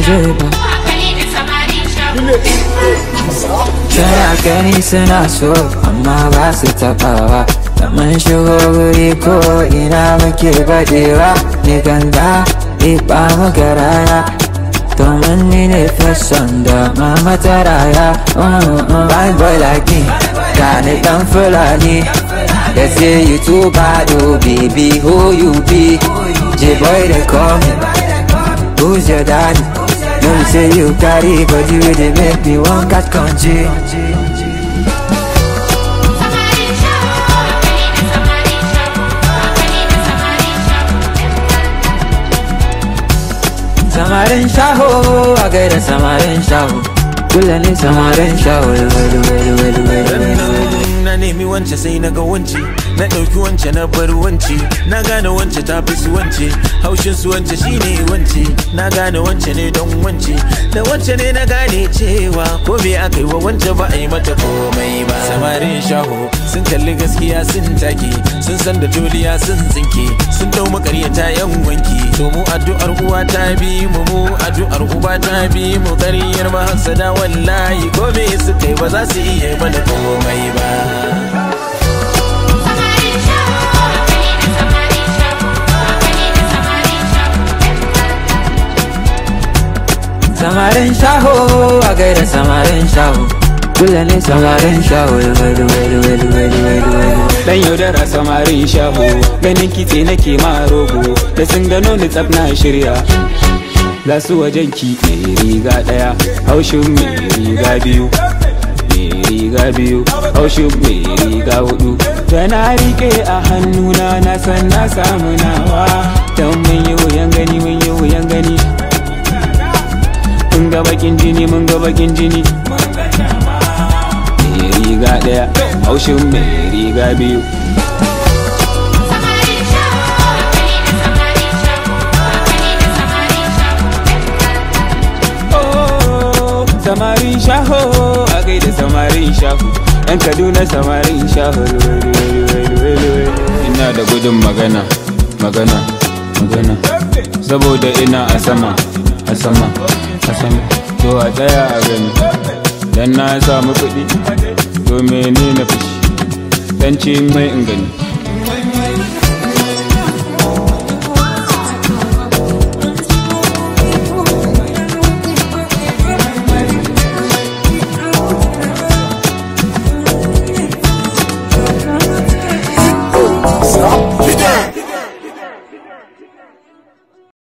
je ba. Tana gani suna so amma ba su taɓawa. Da mun shigo guri ko ina muke baɗewa. Ni ganga ɗiɓa muka rana, domin ni ne fashion da mama ta raya. Fine boy like me, gane ɗan Fulani. They say you too bad, oh baby, who you be? J-boy they call me, who's your daddy? No me say you carry body wey dey make me wan catch country. Samarin shaho, a gaida samarin shaho. Kula ne samarin shaho, na nemi wance sai na ga wance, na ɗauki wance na bar wance, na gane wance ta fi su wance, haushin su wance shine wance, na gane wance ne don wance, da wance ne na gane cewa ko me aka yi wa wance ba a yi mata komai ba. Samarin shaho sun kalli gaskiya sun take, sun san da joliya sun tsinke, sun dau makaryata yan wanki. To mu addu'ar uwa ta bi mu, mu addu'ar uba ta bi mu, ƙaryar mahasada wallahi ko me suka yi ba za su iya mana komai ba. samarin shaho, a gaida samarin shaho. Kula ne samarin shaho, dan yaudara samarin shaho, ganin kitse nake ma rogo, da sun gano ni tsaf na shirya. Za su wajen ki mai riga ɗaya, haushin mai riga biyu, mai riga biyu, haushin mai riga hudu. Da na rike a hannuna na san na samu nawa, dan mun yi wuyan gani, mun yi wuyan gani. Mun ga bakin jini, mun ga bakin jini. Mai riga ɗaya, haushin mai riga biyu. Samarin shaho, a gaida samarin shaho, yan Kaduna samarin shaho. Ina da gudun magana, magana, magana, saboda ina a sama, a sama, a sama. To a tsaya a gani, dan na samu kuɗi, to mene na fushi, dan ce mai in gani.